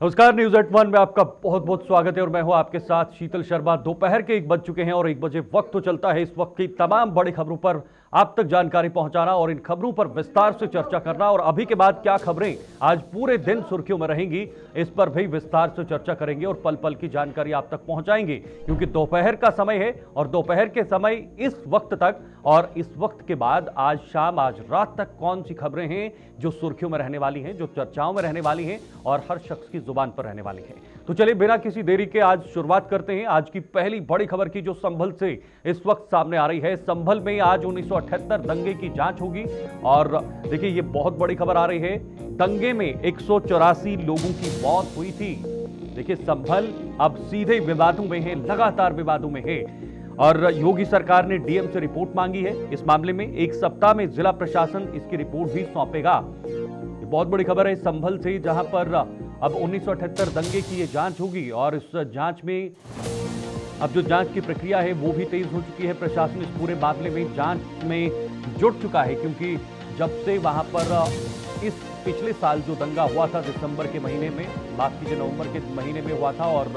नमस्कार, news at one में आपका बहुत बहुत स्वागत है और मैं हूं आपके साथ शीतल शर्मा। दोपहर के 1 बज चुके हैं और 1 बजे वक्त तो चलता है इस वक्त की तमाम बड़ी खबरों पर आप तक जानकारी पहुंचाना और इन खबरों पर विस्तार से चर्चा करना। और अभी के बाद क्या खबरें आज पूरे दिन सुर्खियों में रहेंगी, इस पर भी विस्तार से चर्चा करेंगे और पल पल की जानकारी आप तक पहुंचाएंगे, क्योंकि दोपहर का समय है और दोपहर के समय इस वक्त तक और इस वक्त के बाद आज शाम आज रात तक कौन सी खबरें हैं जो सुर्खियों में रहने वाली हैं, जो चर्चाओं में रहने वाली हैं और हर शख्स की जुबान पर रहने वाली है। तो चलिए बिना किसी देरी के आज शुरुआत करते हैं आज की पहली बड़ी खबर की, जो संभल से इस वक्त सामने आ रही है। संभल में आज 1978 दंगे की जांच होगी और देखिए ये बहुत बड़ी खबर आ रही है। दंगे में 184 लोगों की मौत हुई थी। देखिए संभल अब सीधे विवादों में है, लगातार विवादों में है और योगी सरकार ने डीएम से रिपोर्ट मांगी है। इस मामले में 1 सप्ताह में जिला प्रशासन इसकी रिपोर्ट भी सौंपेगा। बहुत बड़ी खबर है संभल से, जहां पर अब 1978 दंगे की ये जांच होगी और इस जांच में अब जो जांच की प्रक्रिया है वो भी तेज हो चुकी है। प्रशासन इस पूरे मामले में जांच में जुट चुका है, क्योंकि जब से वहां पर इस पिछले साल जो दंगा हुआ था दिसंबर के महीने में, माफ कीजिए नवंबर के महीने में हुआ था और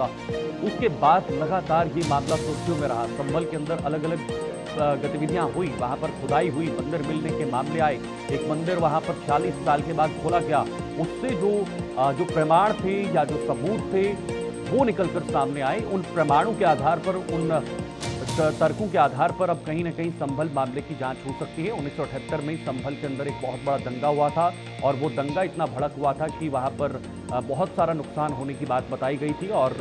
उसके बाद लगातार ये मामला सुर्खियों में रहा। संभल के अंदर अलग अलग गतिविधियां हुई, वहां पर खुदाई हुई, मंदिर मिलने के मामले आए। एक मंदिर वहां पर 40 साल के बाद खोला गया, उससे जो प्रमाण थे या जो सबूत थे वो निकलकर सामने आए। उन प्रमाणों के आधार पर, उन तर्कों के आधार पर अब कहीं ना कहीं संभल मामले की जांच हो सकती है। 1978 में संभल के अंदर एक बहुत बड़ा दंगा हुआ था और वो दंगा इतना भड़क हुआ था कि वहां पर बहुत सारा नुकसान होने की बात बताई गई थी और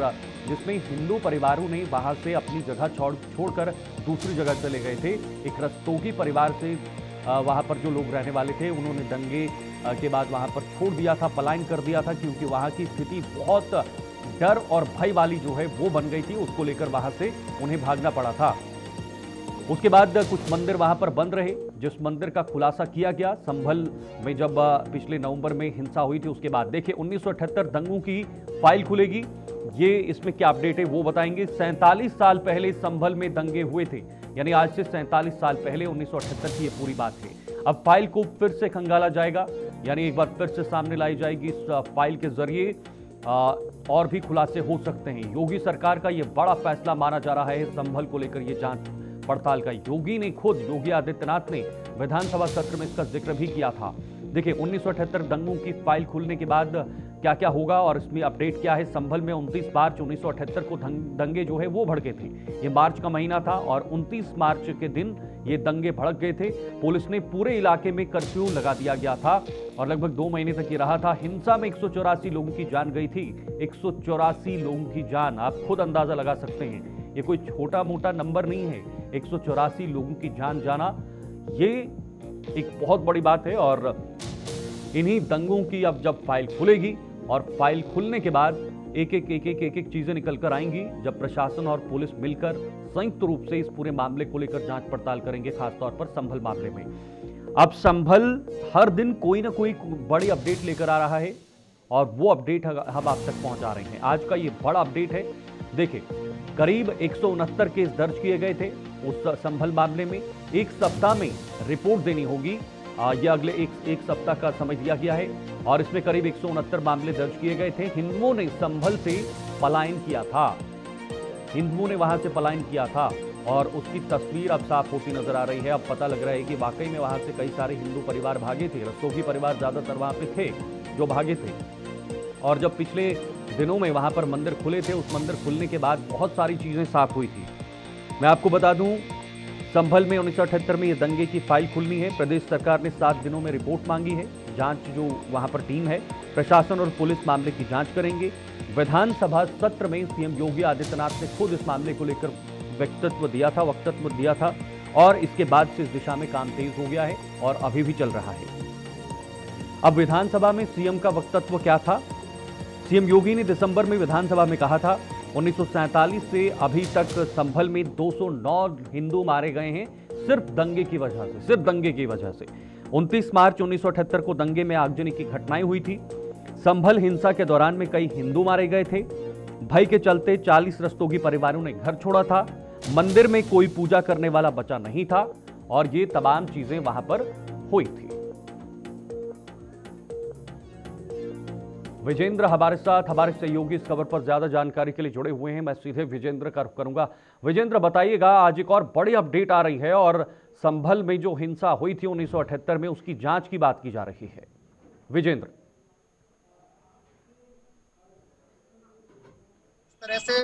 जिसमें हिंदू परिवारों ने वहां से अपनी जगह छोड़कर दूसरी जगह चले गए थे। एक रस्तोगी परिवार से वहां पर जो लोग रहने वाले थे उन्होंने दंगे के बाद वहां पर छोड़ दिया था, पलायन कर दिया था, क्योंकि वहां की स्थिति बहुत डर और भय वाली जो है वो बन गई थी। उसको लेकर वहां से उन्हें भागना पड़ा था। उसके बाद कुछ मंदिर वहां पर बंद रहे, जिस मंदिर का खुलासा किया गया संभल में जब पिछले नवंबर में हिंसा हुई थी। उसके बाद देखिए 1978 दंगों की फाइल खुलेगी, ये इसमें क्या अपडेट है वो बताएंगे। 47 साल पहले संभल में दंगे हुए थे, यानी आज से 47 साल पहले 1978 की ये पूरी बात है। अब फाइल को फिर से खंगाला जाएगा, यानी एक बार फिर से सामने लाई जाएगी। इस फाइल के जरिए और भी खुलासे हो सकते हैं। योगी सरकार का यह बड़ा फैसला माना जा रहा है संभल को लेकर यह जांच पड़ताल का। योगी आदित्यनाथ ने विधानसभा सत्र में इसका जिक्र भी किया था। देखिए 1978 दंगों की फाइल खुलने के बाद क्या क्या होगा और इसमें अपडेट क्या है। संभल में 29 मार्च 1978 को दंगे जो है वो भड़के थे। ये मार्च का महीना था और 29 मार्च के दिन ये दंगे भड़क गए थे। पुलिस ने पूरे इलाके में कर्फ्यू लगा दिया गया था और लगभग 2 महीने तक ये रहा था। हिंसा में 184 लोगों की जान गई थी। 184 लोगों की जान, आप खुद अंदाजा लगा सकते हैं, ये कोई छोटा मोटा नंबर नहीं है। 184 लोगों की जान जाना ये एक बहुत बड़ी बात है और इन्हीं दंगों की अब जब फाइल खुलेगी और फाइल खुलने के बाद एक एक चीजें निकल कर आएंगी, जब प्रशासन और पुलिस मिलकर संयुक्त रूप से इस पूरे मामले को लेकर जांच पड़ताल करेंगे, खासतौर पर संभल मामले में। अब संभल हर दिन कोई ना कोई बड़ी अपडेट लेकर आ रहा है और वो अपडेट हम आप तक पहुंचा रहे हैं। आज का ये बड़ा अपडेट है। देखिए करीब 169 केस दर्ज किए गए थे उस संभल मामले में। 1 सप्ताह में रिपोर्ट देनी होगी, यह अगले एक सप्ताह का समय दिया गया है और इसमें करीब 169 मामले दर्ज किए गए थे। हिंदुओं ने संभल से पलायन किया था, हिंदुओं ने वहां से पलायन किया था और उसकी तस्वीर अब साफ होती नजर आ रही है। अब पता लग रहा है कि वाकई में वहां से कई सारे हिंदू परिवार भागे थे। रस्तोगी परिवार ज्यादातर वहां पे थे जो भागे थे और जब पिछले दिनों में वहां पर मंदिर खुले थे, उस मंदिर खुलने के बाद बहुत सारी चीजें साफ हुई थी। मैं आपको बता दूं संभल में 1978 में ये दंगे की फाइल खुलनी है। प्रदेश सरकार ने 7 दिनों में रिपोर्ट मांगी है। जांच जो वहां पर टीम है, प्रशासन और पुलिस मामले की जांच करेंगे। विधानसभा सत्र में सीएम योगी आदित्यनाथ ने खुद इस मामले को लेकर वक्तव्य दिया था और इसके बाद से इस दिशा में काम तेज हो गया है और अभी भी चल रहा है। अब विधानसभा में सीएम का वक्तव्य क्या था? सीएम योगी ने दिसंबर में विधानसभा में कहा था 1947 से अभी तक संभल में 209 हिंदू मारे गए हैं सिर्फ दंगे की वजह से। 29 मार्च 1978 को दंगे में आगजनी की घटनाएं हुई थी। संभल हिंसा के दौरान में कई हिंदू मारे गए थे। भय के चलते 40 रस्तोगी परिवारों ने घर छोड़ा था। मंदिर में कोई पूजा करने वाला बचा नहीं था और ये तमाम चीजें वहां पर हुई थी। विजेंद्र हमारे साथ, हमारे सहयोगी इस खबर पर ज्यादा जानकारी के लिए जुड़े हुए हैं। मैं सीधे विजेंद्र का रुख करूंगा। विजेंद्र, बताइएगा, आज एक और बड़ी अपडेट आ रही है और संभल में जो हिंसा हुई थी 1978 में, उसकी जांच की बात की जा रही है। विजेंद्र, इस तरह से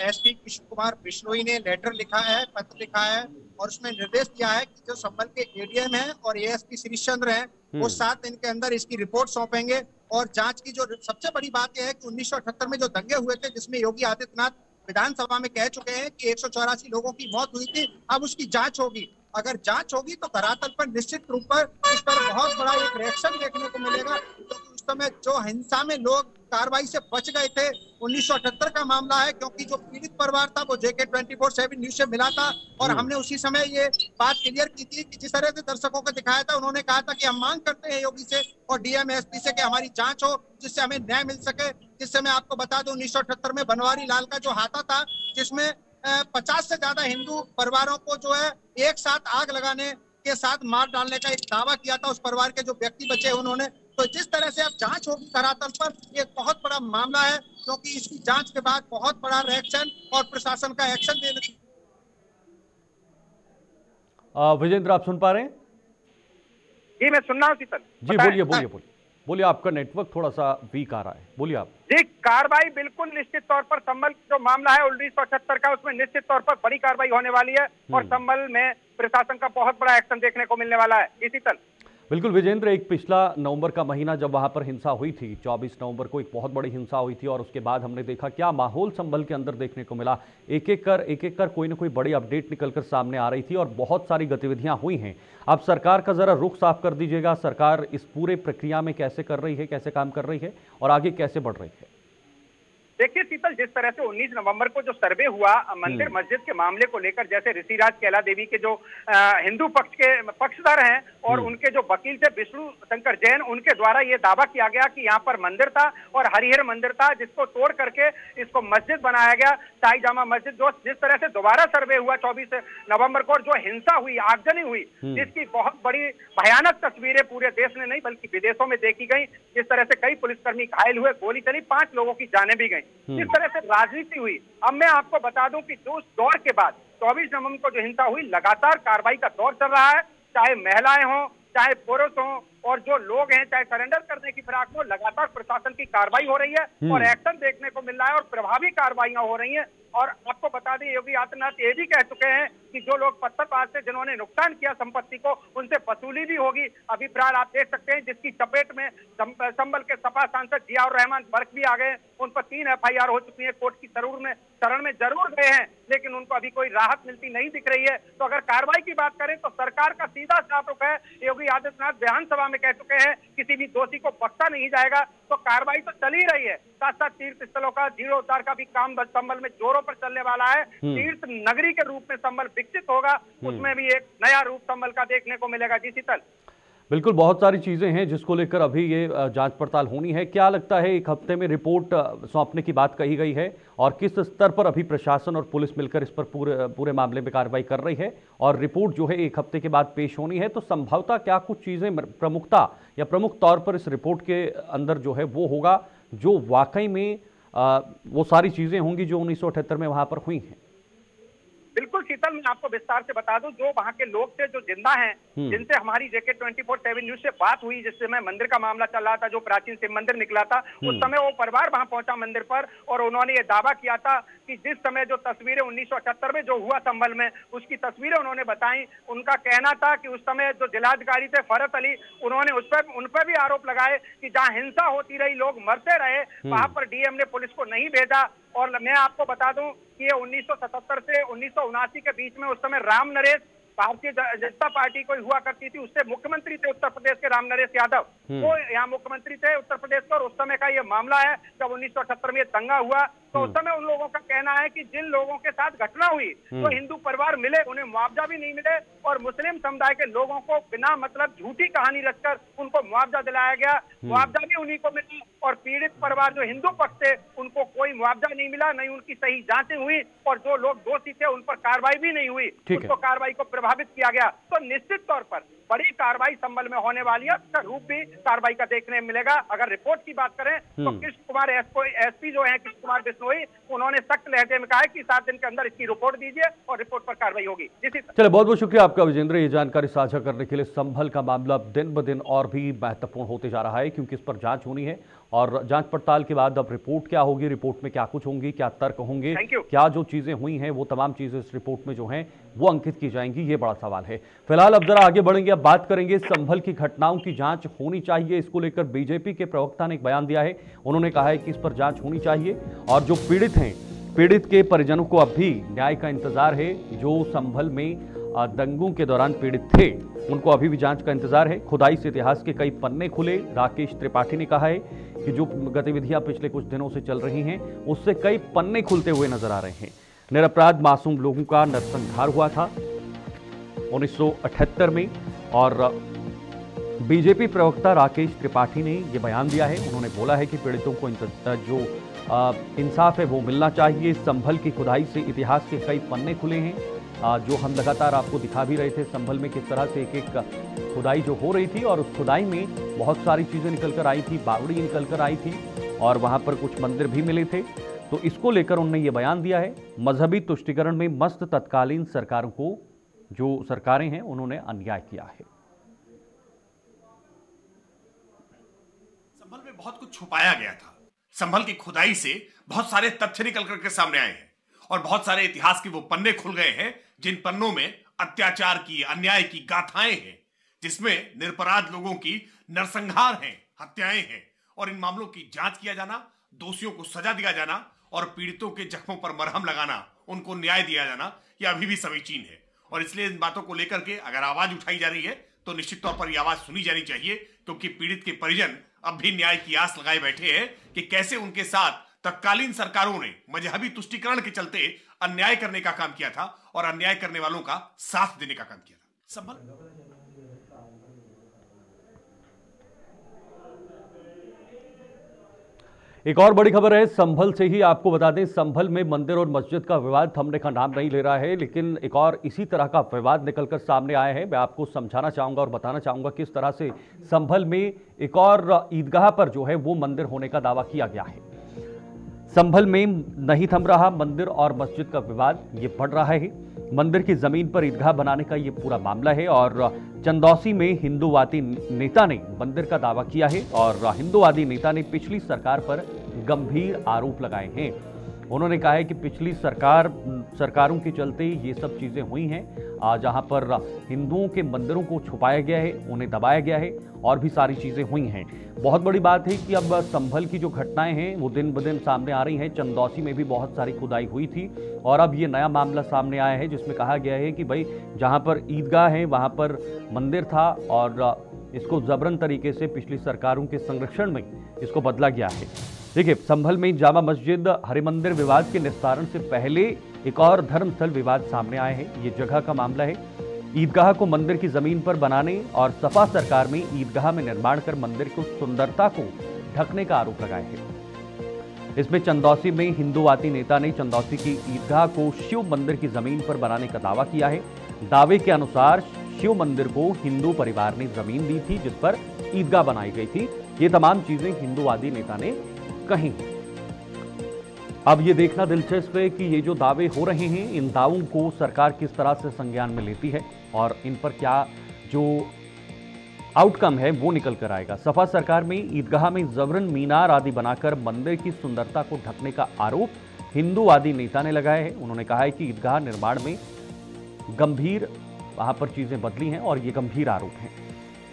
एसपी कृष्ण कुमार बिश्नोई ने लेटर लिखा है, पत्र लिखा है और उसमें निर्देश दिया है कि जो संभल के एडीएम है और एएसपी श्रीश चंद्र हैं, वो 7 दिन के अंदर इसकी रिपोर्ट सौंपेंगे। और जांच की जो सबसे बड़ी बात यह है कि 1978 में जो दंगे हुए थे, जिसमें योगी आदित्यनाथ विधानसभा में कह चुके हैं कि 184 लोगों की मौत हुई थी, अब उसकी जांच होगी। अगर जांच होगी तो धरातल पर निश्चित रूप पर इस पर बहुत बड़ा एक रिएक्शन देखने को मिलेगा, क्योंकि उस समय जो हिंसा में लोग कार्रवाई से बच गए थे, 1978 का मामला है, क्योंकि जो पीड़ित परिवार था वो JK 24/7 न्यूज से मिला था और हमने उसी समय ये बात क्लियर की थी कि जिस तरह से दर्शकों को दिखाया था, उन्होंने कहा था कि हम मांग करते हैं योगी से और डीएम एसपी से कि हमारी जांच हो, जिससे हमें न्याय मिल सके। जिससे मैं आपको बता दूं, 1978 में बनवारी लाल का जो हाथा था, जिसमें 50 से ज्यादा हिंदू परिवारों को जो है एक साथ आग लगाने के साथ मार डालने का एक दावा किया था। उस परिवार के जो व्यक्ति बचे उन्होंने, तो जिस तरह से अब जांच होगी धरातल पर, एक बहुत बड़ा मामला है, क्योंकि इसकी जांच के बाद बहुत बड़ा रिएक्शन और प्रशासन का एक्शन देने। विजेंद्र, आप सुन पा रहे हैं? जी, मैं सुन रहा हूँ शीतल जी, बोलिए। आपका नेटवर्क थोड़ा सा वीक आ रहा है, बोलिए आप। जी, कार्रवाई बिल्कुल निश्चित तौर पर संभल जो मामला है 1978 का, उसमें निश्चित तौर पर बड़ी कार्रवाई होने वाली है और संभल में प्रशासन का बहुत बड़ा एक्शन देखने को मिलने वाला है। इसी तरह बिल्कुल विजेंद्र, एक पिछला नवंबर का महीना जब वहां पर हिंसा हुई थी, 24 नवंबर को एक बहुत बड़ी हिंसा हुई थी और उसके बाद हमने देखा क्या माहौल संभल के अंदर देखने को मिला। एक एक कर कोई ना कोई बड़ी अपडेट निकलकर सामने आ रही थी और बहुत सारी गतिविधियां हुई हैं। अब सरकार का जरा रुख साफ कर दीजिएगा, सरकार इस पूरे प्रक्रिया में कैसे कर रही है, कैसे काम कर रही है और आगे कैसे बढ़ रही है? देखिए शीतल, जिस तरह से 19 नवंबर को जो सर्वे हुआ मंदिर मस्जिद के मामले को लेकर, जैसे ऋषिराज कैला देवी के जो हिंदू पक्ष के पक्षधर हैं और उनके जो वकील थे विष्णु शंकर जैन, उनके द्वारा ये दावा किया गया कि यहाँ पर मंदिर था और हरिहर मंदिर था, जिसको तोड़ करके इसको मस्जिद बनाया गया, शाही जामा मस्जिद। जो जिस तरह से दोबारा सर्वे हुआ 24 नवंबर को और जो हिंसा हुई, आगजनी हुई, जिसकी बहुत बड़ी भयानक तस्वीरें पूरे देश में नहीं बल्कि विदेशों में देखी गई। जिस तरह से कई पुलिसकर्मी घायल हुए, गोली चली, 5 लोगों की जानें भी गई। जिस तरह से राजनीति हुई, अब मैं आपको बता दूं कि जो दौर के बाद 24 नवंबर को जो हिंसा हुई, लगातार कार्रवाई का दौर चल रहा है, चाहे महिलाएं हों, चाहे पुरुष हों और जो लोग हैं, चाहे सरेंडर करने की फिराक में, लगातार प्रशासन की कार्रवाई हो रही है और एक्शन देखने को मिल रहा है और प्रभावी कार्रवाइयां हो रही हैं। और आपको बता दें, योगी आदित्यनाथ ये भी कह चुके हैं कि जो लोग पत्थरबाज से जिन्होंने नुकसान किया संपत्ति को, उनसे वसूली भी होगी। अभी फिलहाल आप देख सकते हैं जिसकी चपेट में संभल के सपा सांसद जियाउर रहमान बर्क भी आ गए, उन पर 3 FIR हो चुकी है, कोर्ट की शरण में जरूर गए हैं, लेकिन उनको अभी कोई राहत मिलती नहीं दिख रही है। तो अगर कार्रवाई की बात करें तो सरकार का सीधा साफ रुख है, योगी आदित्यनाथ विधानसभा में कह चुके हैं किसी भी दोषी को बख्शा नहीं जाएगा। तो कार्रवाई तो चल ही रही है, साथ साथ तीर्थ स्थलों का जीर्णोद्धार का भी काम संभल में जोरों पर चलने वाला है। तीर्थ नगरी के रूप में संभल विकसित होगा, उसमें भी एक नया रूप संभल का देखने को मिलेगा। जी शीतल, बिल्कुल, बहुत सारी चीजें हैं जिसको लेकर अभी ये जांच पड़ताल होनी है। क्या लगता है, एक हफ्ते में रिपोर्ट सौंपने की बात कही गई है और किस स्तर पर अभी प्रशासन और पुलिस मिलकर इस पर पूरे मामले में कार्रवाई कर रही है और रिपोर्ट जो है एक हफ्ते के बाद पेश होनी है, तो संभवतः क्या कुछ चीजें प्रमुखता या प्रमुख तौर पर इस रिपोर्ट के अंदर जो है वो होगा जो वाकई में वो सारी चीजें होंगी जो 1978 में वहां पर हुई हैं? बिल्कुल शीतल, मैं आपको विस्तार से बता दूं, जो वहां के लोग थे जो जिंदा हैं, जिनसे हमारी JK 24/7 न्यूज से बात हुई, जिस समय मंदिर का मामला चल रहा था, जो प्राचीन शिव मंदिर निकला था, उस समय वो परिवार वहां पहुंचा मंदिर पर और उन्होंने ये दावा किया था कि जिस समय जो तस्वीरें 1978 में जो हुआ संभल में, उसकी तस्वीरें उन्होंने बताई। उनका कहना था कि उस समय जो जिलाधिकारी थे फरत अली, उन्होंने उन पर भी आरोप लगाए कि जहां हिंसा होती रही, लोग मरते रहे, वहां पर डीएम ने पुलिस को नहीं भेजा। और मैं आपको बता दूं कि ये 1977 से 1979 के बीच में उस समय राम नरेश भारतीय जनता पार्टी कोई हुआ करती थी, उससे मुख्यमंत्री थे उत्तर प्रदेश के राम नरेश यादव, वो यहाँ मुख्यमंत्री थे उत्तर प्रदेश का। और उस समय का ये मामला है जब 1978 में दंगा हुआ, तो उस समय उन लोगों का कहना है कि जिन लोगों के साथ घटना हुई तो हिंदू परिवार मिले, उन्हें मुआवजा भी नहीं मिले और मुस्लिम समुदाय के लोगों को बिना मतलब झूठी कहानी रचकर उनको मुआवजा दिलाया गया, मुआवजा भी उन्हीं को मिला। और पीड़ित परिवार जो हिंदू पक्ष थे उनको कोई मुआवजा नहीं मिला, नहीं उनकी सही जांचें हुई और जो लोग दोषी थे उन पर कार्रवाई भी नहीं हुई, उसको कार्रवाई को प्रभावित किया गया। तो निश्चित तौर पर बड़ी कार्रवाई संभल में होने वाली है। उसका रूप भी कार्रवाई का देखने में मिलेगा। अगर रिपोर्ट की बात करें तो कृष्ण कुमार एसपी जो है कृष्ण कुमार बिश्नोई, उन्होंने सख्त लहजे में कहा है कि 7 दिन के अंदर इसकी रिपोर्ट दीजिए और रिपोर्ट पर कार्रवाई होगी। चलिए, बहुत बहुत शुक्रिया आपका विजेंद्र, ये जानकारी साझा करने के लिए। संभल का मामला दिन ब दिन और भी महत्वपूर्ण होते जा रहा है, क्योंकि इस पर जांच होनी है और जांच पड़ताल के बाद अब रिपोर्ट क्या होगी, रिपोर्ट में क्या कुछ होंगी, क्या तर्क होंगे, क्या जो चीजें हुई हैं वो तमाम चीजें इस रिपोर्ट में जो हैं वो अंकित की जाएंगी, ये बड़ा सवाल है। फिलहाल अब जरा आगे बढ़ेंगे, अब बात करेंगे संभल की घटनाओं की जांच होनी चाहिए, इसको लेकर बीजेपी के प्रवक्ता ने एक बयान दिया है। उन्होंने कहा है कि इस पर जांच होनी चाहिए और जो पीड़ित हैं, पीड़ित के परिजनों को अब भी न्याय का इंतजार है। जो संभल में दंगों के दौरान पीड़ित थे उनको अभी भी जांच का इंतजार है। खुदाई से इतिहास के कई पन्ने खुले। राकेश त्रिपाठी ने कहा है कि जो गतिविधियां पिछले कुछ दिनों से चल रही हैं उससे कई पन्ने खुलते हुए नजर आ रहे हैं। निरपराध मासूम लोगों का नरसंहार हुआ था 1978 में और बीजेपी प्रवक्ता राकेश त्रिपाठी ने यह बयान दिया है। उन्होंने बोला है कि पीड़ितों को जो इंसाफ है वो मिलना चाहिए। संभल की खुदाई से इतिहास के कई पन्ने खुले हैं, जो हम लगातार आपको दिखा भी रहे थे। संभल में किस तरह से एक एक खुदाई जो हो रही थी और उस खुदाई में बहुत सारी चीज़ें निकल कर आई थी, बावड़ी निकल कर आई थी और वहाँ पर कुछ मंदिर भी मिले थे। तो इसको लेकर उन्होंने ये बयान दिया है। मजहबी तुष्टिकरण में मस्त तत्कालीन सरकारों को, जो सरकारें हैं, उन्होंने अन्याय किया है। संभल में बहुत कुछ छुपाया गया था। संभल की खुदाई से बहुत सारे तथ्य निकल करके सामने आए हैं और बहुत सारे इतिहास के वो पन्ने खुल गए हैं जिन पन्नों में अत्याचार की, अन्याय की गाथाएं हैं, जिसमें निरपराध लोगों की नरसंहार हैं, हत्याएं हैं और इन मामलों की जांच किया जाना, दोषियों को सजा दिया जाना और पीड़ितों के जख्मों पर मरहम लगाना, उनको न्याय दिया जाना, यह अभी भी समीचीन है। और इसलिए इन बातों को लेकर के अगर आवाज उठाई जा रही है तो निश्चित तौर पर यह आवाज सुनी जानी चाहिए, क्योंकि पीड़ित के परिजन अब भी न्याय की आस लगाए बैठे हैं कि कैसे उनके साथ तत्कालीन सरकारों ने मजहबी तुष्टिकरण के चलते अन्याय करने का काम किया था और अन्याय करने वालों का साथ देने का काम किया था। संभल एक और बड़ी खबर है संभल से ही, आपको बता दें संभल में मंदिर और मस्जिद का विवाद थमने का नाम नहीं ले रहा है, लेकिन एक और इसी तरह का विवाद निकलकर सामने आया है। मैं आपको समझाना चाहूँगा और बताना चाहूँगा किस तरह से संभल में एक और ईदगाह पर जो है वो मंदिर होने का दावा किया गया है। संभल में नहीं थम रहा मंदिर और मस्जिद का विवाद, ये बढ़ रहा है। मंदिर की जमीन पर ईदगाह बनाने का ये पूरा मामला है और चंदौसी में हिंदूवादी नेता ने मंदिर का दावा किया है और हिंदूवादी नेता ने पिछली सरकार पर गंभीर आरोप लगाए हैं। उन्होंने कहा है कि पिछली सरकारों के चलते ये सब चीज़ें हुई हैं, जहां पर हिंदुओं के मंदिरों को छुपाया गया है, उन्हें दबाया गया है और भी सारी चीज़ें हुई हैं। बहुत बड़ी बात है कि अब संभल की जो घटनाएं हैं वो दिन ब दिन सामने आ रही हैं। चंदौसी में भी बहुत सारी खुदाई हुई थी और अब ये नया मामला सामने आया है जिसमें कहा गया है कि भाई जहाँ पर ईदगाह है वहाँ पर मंदिर था और इसको जबरन तरीके से पिछली सरकारों के संरक्षण में इसको बदला गया है। देखिए, संभल में जामा मस्जिद हरिमंदिर विवाद के निस्तारण से पहले एक और धर्मस्थल विवाद सामने आए हैं। ये जगह का मामला है। ईदगाह को मंदिर की जमीन पर बनाने और सपा सरकार में ईदगाह में निर्माण कर मंदिर को सुंदरता को ढकने का आरोप लगाया है। इसमें चंदौसी में हिंदूवादी नेता ने चंदौसी की ईदगाह को शिव मंदिर की जमीन पर बनाने का दावा किया है। दावे के अनुसार शिव मंदिर को हिंदू परिवार ने जमीन दी थी जिस पर ईदगाह बनाई गई थी। ये तमाम चीजें हिंदूवादी नेता ने कहीं। अब ये देखना दिलचस्प है कि ये जो दावे हो रहे हैं, इन दावों को सरकार किस तरह से संज्ञान में लेती है और इन पर क्या जो आउटकम है वो निकल कर आएगा। सपा सरकार में ईदगाह में जबरन मीनार आदि बनाकर मंदिर की सुंदरता को ढकने का आरोप हिंदूवादी नेता ने लगाया है। उन्होंने कहा है कि ईदगाह निर्माण में गंभीर वहां पर चीजें बदली हैं और ये गंभीर आरोप हैं।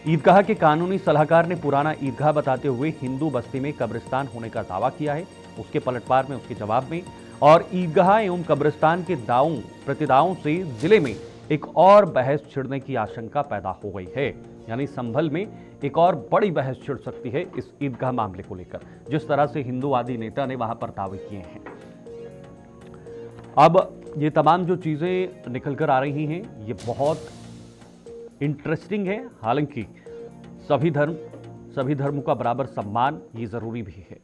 ईदगाह के कानूनी सलाहकार ने पुराना ईदगाह बताते हुए हिंदू बस्ती में कब्रिस्तान होने का दावा किया है। उसके पलटवार में, उसके जवाब में और ईदगाह एवं कब्रिस्तान के प्रतिदावों से जिले में एक और बहस छिड़ने की आशंका पैदा हो गई है। यानी संभल में एक और बड़ी बहस छिड़ सकती है इस ईदगाह मामले को लेकर, जिस तरह से हिंदूवादी नेता ने वहां पर दावे किए हैं। अब ये तमाम जो चीजें निकल कर आ रही हैं ये बहुत इंटरेस्टिंग है। हालांकि सभी धर्मों का बराबर सम्मान ये जरूरी भी है।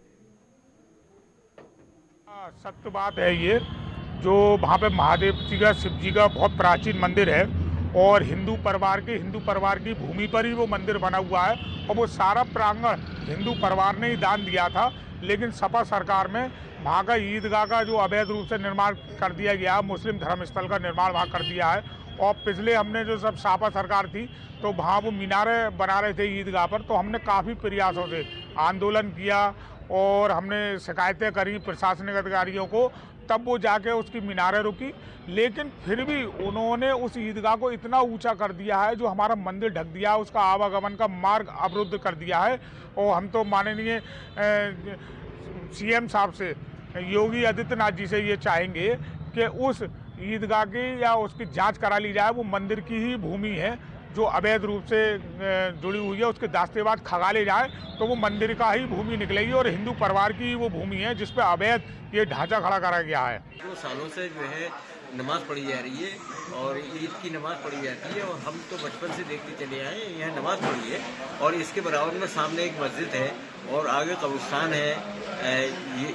सत्य बात है ये, जो वहाँ पे महादेव जी का, शिव जी का बहुत प्राचीन मंदिर है और हिंदू परिवार की भूमि पर ही वो मंदिर बना हुआ है और वो सारा प्रांगण हिंदू परिवार ने ही दान दिया था। लेकिन सपा सरकार में वहाँ का ईदगाह का जो अवैध रूप से निर्माण कर दिया गया, मुस्लिम धर्मस्थल का निर्माण वहाँ कर दिया है। और पिछले हमने जो सब सपा सरकार थी तो वहाँ वो मीनारे बना रहे थे ईदगाह पर, तो हमने काफ़ी प्रयासों से आंदोलन किया और हमने शिकायतें करी प्रशासनिक अधिकारियों को, तब वो जाके उसकी मीनारें रुकी। लेकिन फिर भी उन्होंने उस ईदगाह को इतना ऊंचा कर दिया है, जो हमारा मंदिर ढक दिया है, उसका आवागमन का मार्ग अवरुद्ध कर दिया है। और हम तो माननीय सीएम साहब से, योगी आदित्यनाथ जी से ये चाहेंगे कि उस ईदगाह की या उसकी जांच करा ली जाए। वो मंदिर की ही भूमि है जो अवैध रूप से जुड़ी हुई है, उसके दास्तेबाज खगाले जाए तो वो मंदिर का ही भूमि निकलेगी और हिंदू परिवार की वो भूमि है जिस पे अवैध ये ढांचा खड़ा करा गया है। 2 सालों से जो है नमाज पढ़ी जा रही है और ईद की नमाज पढ़ी जाती है और हम तो बचपन से देखते चले आए हैं, यहाँ नमाज पढ़ी है। और इसके बराबर में सामने एक मस्जिद है और आगे कब्रिस्तान है।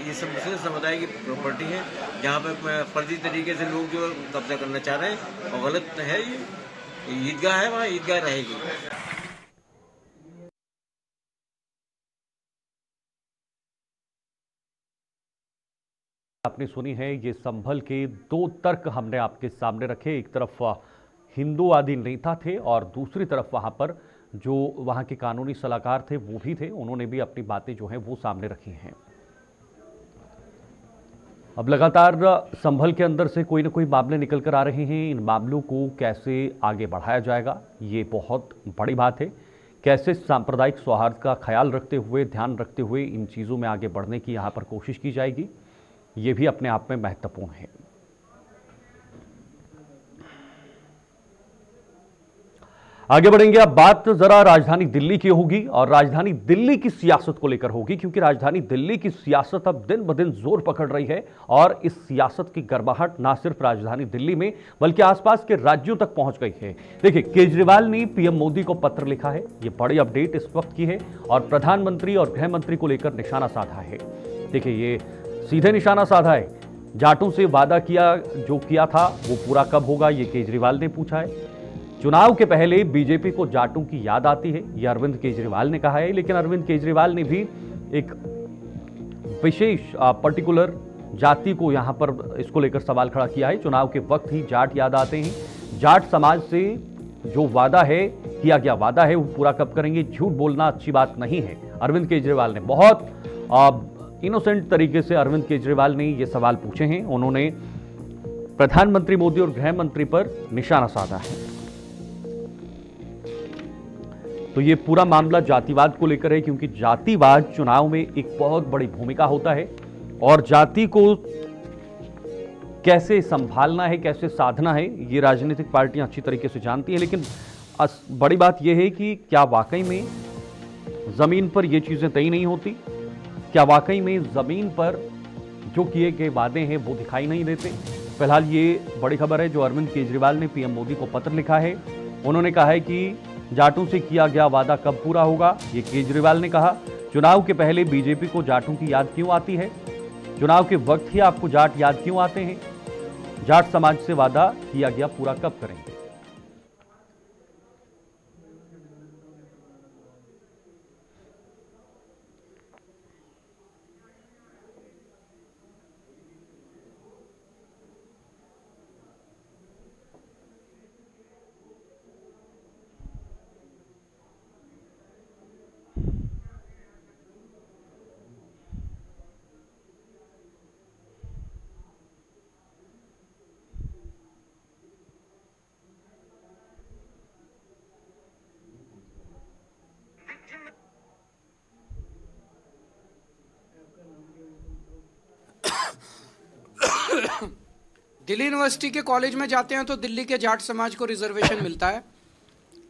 ये सब मुस्लिम समुदाय की प्रॉपर्टी है, जहाँ पे फर्जी तरीके से लोग जो कब्जा करना चाह रहे हैं और गलत है। ये ईदगाह है, वहाँ ईदगाह रहेगी। आपने सुनी है, ये संभल के 2 तर्क हमने आपके सामने रखे। एक तरफ हिंदूवादी नेता थे और दूसरी तरफ वहां पर जो वहां के कानूनी सलाहकार थे वो भी थे, उन्होंने भी अपनी बातें जो हैं वो सामने रखी हैं। अब लगातार संभल के अंदर से कोई ना कोई मामले निकल कर आ रहे हैं। इन मामलों को कैसे आगे बढ़ाया जाएगा, ये बहुत बड़ी बात है। कैसे सांप्रदायिक सौहार्द का ख्याल रखते हुए, ध्यान रखते हुए इन चीज़ों में आगे बढ़ने की यहाँ पर कोशिश की जाएगी, ये भी अपने आप में महत्वपूर्ण है। आगे बढ़ेंगे। अब बात जरा राजधानी दिल्ली की होगी और राजधानी दिल्ली की सियासत को लेकर होगी, क्योंकि राजधानी दिल्ली की सियासत अब दिन ब दिन जोर पकड़ रही है और इस सियासत की गर्माहट ना सिर्फ राजधानी दिल्ली में बल्कि आसपास के राज्यों तक पहुंच गई है। देखिए, केजरीवाल ने पीएम मोदी को पत्र लिखा है, ये बड़ी अपडेट इस वक्त की है, और प्रधानमंत्री और गृह मंत्री को लेकर निशाना साधा है। देखिए, ये सीधे निशाना साधा है। जाटों से वादा जो किया था वो पूरा कब होगा, ये केजरीवाल ने पूछा है। चुनाव के पहले बीजेपी को जाटों की याद आती है, ये अरविंद केजरीवाल ने कहा है। लेकिन अरविंद केजरीवाल ने भी एक विशेष पर्टिकुलर जाति को यहां पर इसको लेकर सवाल खड़ा किया है। चुनाव के वक्त ही जाट याद आते हैं। जाट समाज से जो वादा है, किया गया वादा है, वो पूरा कब करेंगे? झूठ बोलना अच्छी बात नहीं है। अरविंद केजरीवाल ने बहुत इनोसेंट तरीके से अरविंद केजरीवाल ने ये सवाल पूछे हैं। उन्होंने प्रधानमंत्री मोदी और गृह मंत्री पर निशाना साधा है। तो ये पूरा मामला जातिवाद को लेकर है, क्योंकि जातिवाद चुनाव में एक बहुत बड़ी भूमिका होता है और जाति को कैसे संभालना है, कैसे साधना है, ये राजनीतिक पार्टियां अच्छी तरीके से जानती हैं। लेकिन बड़ी बात यह है कि क्या वाकई में जमीन पर ये चीजें तय नहीं होती? क्या वाकई में जमीन पर जो किए गए वादे हैं वो दिखाई नहीं देते? फिलहाल ये बड़ी खबर है जो अरविंद केजरीवाल ने पीएम मोदी को पत्र लिखा है। उन्होंने कहा है कि जाटों से किया गया वादा कब पूरा होगा। ये केजरीवाल ने कहा, चुनाव के पहले बीजेपी को जाटों की याद क्यों आती है? चुनाव के वक्त ही आपको जाट याद क्यों आते हैं? जाट समाज से वादा किया गया पूरा कब करेंगे? दिल्ली यूनिवर्सिटी के कॉलेज में जाते हैं तो दिल्ली के जाट समाज को रिजर्वेशन मिलता है।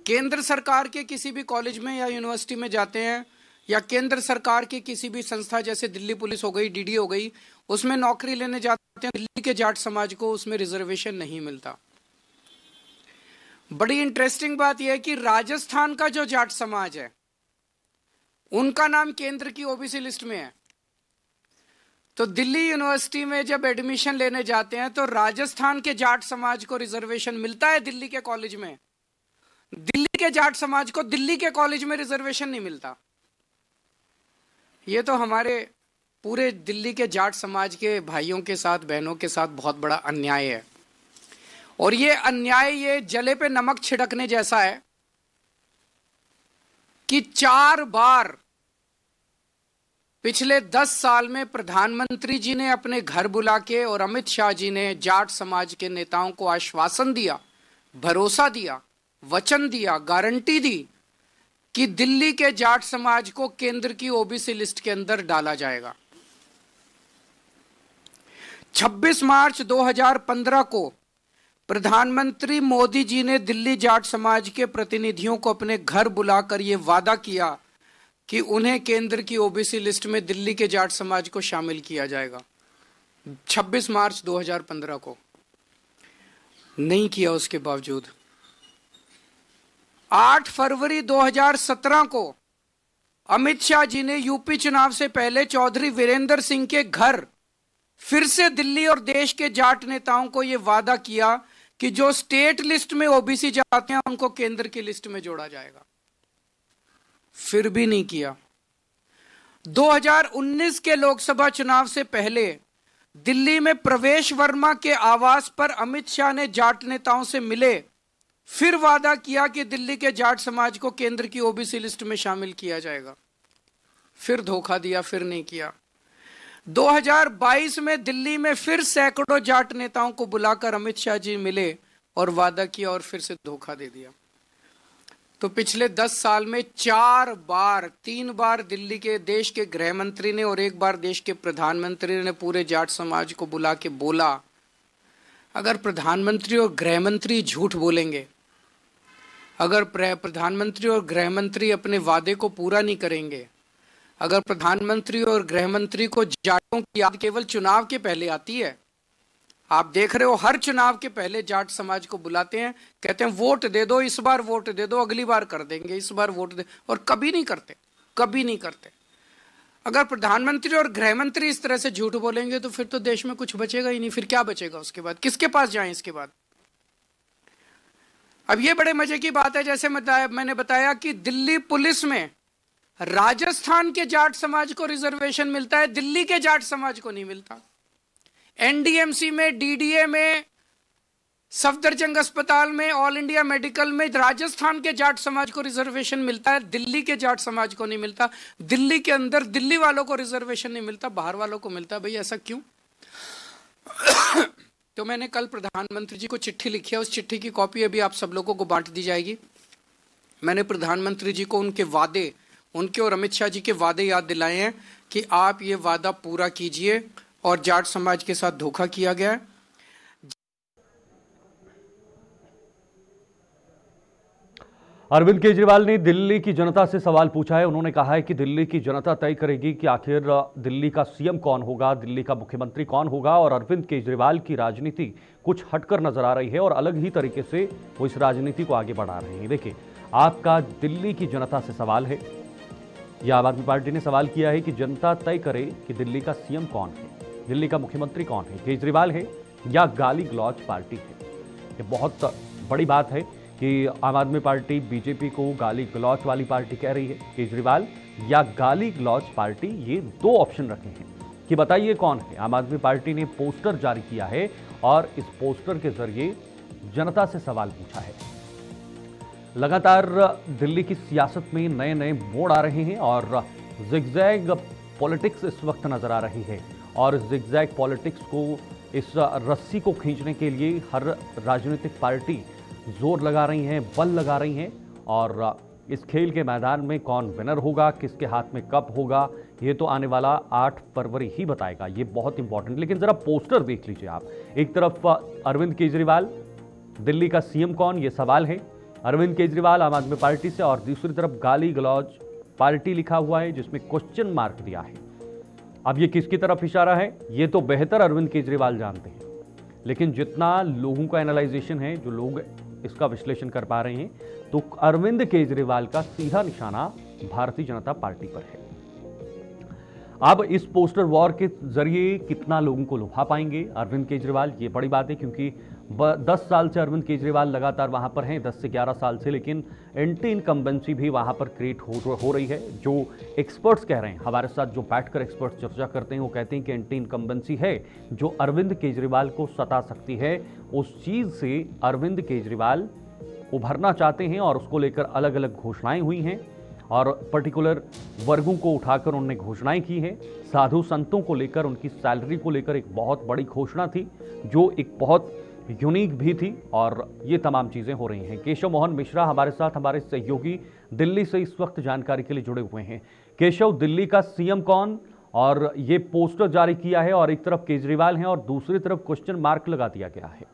केंद्र सरकार के किसी भी कॉलेज में या यूनिवर्सिटी में जाते हैं या केंद्र सरकार की किसी भी संस्था जैसे दिल्ली पुलिस हो गई, डीडी हो गई, उसमें नौकरी लेने जाते हैं, दिल्ली के जाट समाज को उसमें रिजर्वेशन नहीं मिलता। बड़ी इंटरेस्टिंग बात यह है कि राजस्थान का जो जाट समाज है उनका नाम केंद्र की ओबीसी लिस्ट में है। तो दिल्ली यूनिवर्सिटी में जब एडमिशन लेने जाते हैं तो राजस्थान के जाट समाज को रिजर्वेशन मिलता है दिल्ली के कॉलेज में, दिल्ली के जाट समाज को दिल्ली के कॉलेज में रिजर्वेशन नहीं मिलता। ये तो हमारे पूरे दिल्ली के जाट समाज के भाइयों के साथ, बहनों के साथ बहुत बड़ा अन्याय है। और ये अन्याय ये जले पे नमक छिड़कने जैसा है कि 4 बार पिछले 10 साल में प्रधानमंत्री जी ने अपने घर बुला के और अमित शाह जी ने जाट समाज के नेताओं को आश्वासन दिया, भरोसा दिया, वचन दिया, गारंटी दी कि दिल्ली के जाट समाज को केंद्र की ओबीसी लिस्ट के अंदर डाला जाएगा। 26 मार्च 2015 को प्रधानमंत्री मोदी जी ने दिल्ली जाट समाज के प्रतिनिधियों को अपने घर बुलाकर यह वादा किया कि उन्हें केंद्र की ओबीसी लिस्ट में दिल्ली के जाट समाज को शामिल किया जाएगा। 26 मार्च 2015 को नहीं किया। उसके बावजूद 8 फरवरी 2017 को अमित शाह जी ने यूपी चुनाव से पहले चौधरी वीरेंद्र सिंह के घर फिर से दिल्ली और देश के जाट नेताओं को यह वादा किया कि जो स्टेट लिस्ट में ओबीसी जाते हैं उनको केंद्र की लिस्ट में जोड़ा जाएगा। फिर भी नहीं किया। 2019 के लोकसभा चुनाव से पहले दिल्ली में प्रवेश वर्मा के आवास पर अमित शाह ने जाट नेताओं से मिले, फिर वादा किया कि दिल्ली के जाट समाज को केंद्र की ओबीसी लिस्ट में शामिल किया जाएगा। फिर धोखा दिया, फिर नहीं किया। 2022 में दिल्ली में फिर सैकड़ों जाट नेताओं को बुलाकर अमित शाह जी मिले और वादा किया और फिर से धोखा दे दिया। तो पिछले 10 साल में 4 बार, 3 बार दिल्ली के देश के गृह मंत्री ने और 1 बार देश के प्रधानमंत्री ने पूरे जाट समाज को बुला के बोला, अगर प्रधानमंत्री और गृह मंत्री झूठ बोलेंगे, अगर प्रधानमंत्री और गृह मंत्री अपने वादे को पूरा नहीं करेंगे, अगर प्रधानमंत्री और गृह मंत्री को जाटों की याद केवल चुनाव के पहले आती है, आप देख रहे हो हर चुनाव के पहले जाट समाज को बुलाते हैं, कहते हैं वोट दे दो, इस बार वोट दे दो, अगली बार कर देंगे, इस बार वोट दे, और कभी नहीं करते, कभी नहीं करते। अगर प्रधानमंत्री और गृह मंत्री इस तरह से झूठ बोलेंगे तो फिर तो देश में कुछ बचेगा ही नहीं। फिर क्या बचेगा उसके बाद? किसके पास जाएं इसके बाद? अब ये बड़े मजे की बात है, जैसे मैंने बताया कि दिल्ली पुलिस में राजस्थान के जाट समाज को रिजर्वेशन मिलता है, दिल्ली के जाट समाज को नहीं मिलता। एनडीएमसी में, डीडीए में, सफदरजंग अस्पताल में, ऑल इंडिया मेडिकल में राजस्थान के जाट समाज को रिजर्वेशन मिलता है, दिल्ली के जाट समाज को नहीं मिलता। दिल्ली के अंदर दिल्ली वालों को रिजर्वेशन नहीं मिलता, बाहर वालों को मिलता है। भाई ऐसा क्यों? तो मैंने कल प्रधानमंत्री जी को चिट्ठी लिखी है, उस चिट्ठी की कॉपी अभी आप सब लोगों को बांट दी जाएगी। मैंने प्रधानमंत्री जी को उनके वादे, उनके और अमित शाह जी के वादे याद दिलाए हैं कि आप ये वादा पूरा कीजिए और जाट समाज के साथ धोखा किया गया है। अरविंद केजरीवाल ने दिल्ली की जनता से सवाल पूछा है। उन्होंने कहा है कि दिल्ली की जनता तय करेगी कि आखिर दिल्ली का सीएम कौन होगा, दिल्ली का मुख्यमंत्री कौन होगा। और अरविंद केजरीवाल की राजनीति कुछ हटकर नजर आ रही है और अलग ही तरीके से वो इस राजनीति को आगे बढ़ा रहे हैं। देखिए, आपका दिल्ली की जनता से सवाल है, यह आम आदमी पार्टी ने सवाल किया है कि जनता तय करे कि दिल्ली का सीएम कौन है, दिल्ली का मुख्यमंत्री कौन है, केजरीवाल है या गाली गलौज पार्टी है। ये बहुत बड़ी बात है कि आम आदमी पार्टी बीजेपी को गाली गलौज वाली पार्टी कह रही है, केजरीवाल या गाली गलौज पार्टी। ये 2 ऑप्शन रखे हैं कि बताइए कौन है। आम आदमी पार्टी ने पोस्टर जारी किया है और इस पोस्टर के जरिए जनता से सवाल पूछा है। लगातार दिल्ली की सियासत में नए नए मोड़ आ रहे हैं और जिगजैग पॉलिटिक्स इस वक्त नजर आ रही है और इस जिगजैग पॉलिटिक्स को, इस रस्सी को खींचने के लिए हर राजनीतिक पार्टी जोर लगा रही हैं, बल लगा रही हैं। और इस खेल के मैदान में कौन विनर होगा, किसके हाथ में कप होगा, ये तो आने वाला 8 फरवरी ही बताएगा। ये बहुत इंपॉर्टेंट। लेकिन जरा पोस्टर देख लीजिए आप। एक तरफ अरविंद केजरीवाल, दिल्ली का सीएम कौन, ये सवाल है, अरविंद केजरीवाल आम आदमी पार्टी से, और दूसरी तरफ गाली गलौज पार्टी लिखा हुआ है जिसमें क्वेश्चन मार्क दिया है। अब ये किसकी तरफ इशारा है ये तो बेहतर अरविंद केजरीवाल जानते हैं, लेकिन जितना लोगों का एनालाइजेशन है, जो लोग इसका विश्लेषण कर पा रहे हैं, तो अरविंद केजरीवाल का सीधा निशाना भारतीय जनता पार्टी पर है। अब इस पोस्टर वॉर के जरिए कितना लोगों को लुभा पाएंगे अरविंद केजरीवाल, ये बड़ी बात है, क्योंकि 10 साल से अरविंद केजरीवाल लगातार वहां पर हैं, 10 से 11 साल से, लेकिन एंटी इनकम्बेंसी भी वहां पर क्रिएट हो रही है। जो एक्सपर्ट्स कह रहे हैं, हमारे साथ जो बैठकर एक्सपर्ट्स चर्चा करते हैं, वो कहते हैं कि एंटी इनकम्बेंसी है जो अरविंद केजरीवाल को सता सकती है। उस चीज से अरविंद केजरीवाल उभरना चाहते हैं और उसको लेकर अलग अलग घोषणाएं हुई हैं और पर्टिकुलर वर्गों को उठाकर उन्होंने घोषणाएं की हैं। साधु संतों को लेकर, उनकी सैलरी को लेकर एक बहुत बड़ी घोषणा थी जो एक बहुत यूनिक भी थी, और ये तमाम चीजें हो रही हैं। केशव मोहन मिश्रा हमारे साथ, हमारे सहयोगी दिल्ली से इस वक्त जानकारी के लिए जुड़े हुए हैं। केशव, दिल्ली का सीएम कौन, और ये पोस्टर जारी किया है और एक तरफ केजरीवाल हैं और दूसरी तरफ क्वेश्चन मार्क लगा दिया गया है।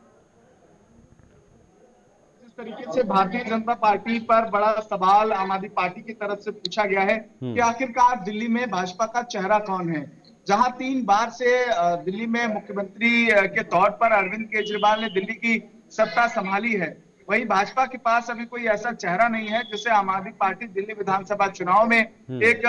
तरीके से भारतीय जनता पार्टी पर बड़ा सवाल आम आदमी पार्टी की तरफ से पूछा गया है कि आखिरकार दिल्ली में भाजपा का चेहरा कौन है। जहां 3 बार से दिल्ली में मुख्यमंत्री के तौर पर अरविंद केजरीवाल ने दिल्ली की सत्ता संभाली है, वहीं भाजपा के पास अभी कोई ऐसा चेहरा नहीं है जिसे आम आदमी पार्टी दिल्ली विधानसभा चुनाव में एक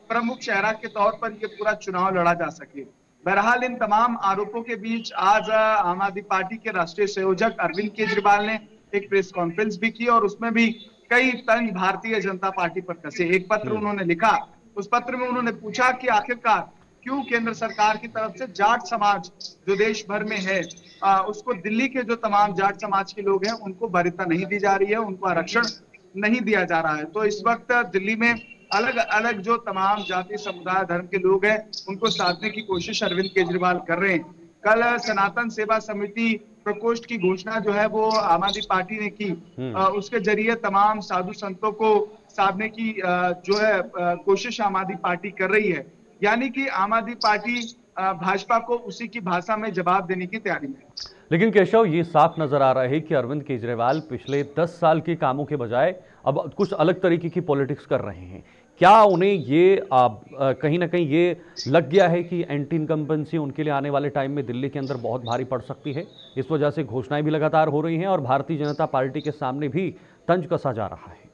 प्रमुख चेहरा के तौर पर ये पूरा चुनाव लड़ा जा सके। बहरहाल इन तमाम आरोपों के बीच आज आम आदमी पार्टी के राष्ट्रीय संयोजक अरविंद केजरीवाल ने एक प्रेस कॉन्फ्रेंस भी की और उसमें भी कई तंज भारतीय जनता पार्टी पर कसे। एक पत्र उन्होंने लिखा, उस पत्र में उन्होंने पूछा कि आखिरकार क्यों केंद्र सरकार की तरफ से जाट समाज जो देश भर में है उसको दिल्ली के जो तमाम जाट समाज के लोग हैं उनको वरीयता नहीं दी जा रही है, उनको आरक्षण नहीं दिया जा रहा है। तो इस वक्त दिल्ली में अलग अलग जो तमाम जाति समुदाय धर्म के लोग हैं उनको साधने की कोशिश अरविंद केजरीवाल कर रहे हैं। कल सनातन सेवा समिति प्रकोष्ठ की घोषणा जो है वो आम आदमी पार्टी ने की, उसके जरिए तमाम साधु संतों को साधने की जो है कोशिश आम आदमी पार्टी कर रही है। यानी कि आम आदमी पार्टी भाजपा को उसी की भाषा में जवाब देने की तैयारी में है। लेकिन केशव, ये साफ नजर आ रहा है कि अरविंद केजरीवाल पिछले 10 साल के कामों के बजाय अब कुछ अलग तरीके की पॉलिटिक्स कर रहे हैं। क्या उन्हें ये कहीं ना कहीं ये लग गया है कि एंटी इनकम्बेंसी उनके लिए आने वाले टाइम में दिल्ली के अंदर बहुत भारी पड़ सकती है? इस वजह से घोषणाएं भी लगातार हो रही हैं और भारतीय जनता पार्टी के सामने भी तंज कसा जा रहा है।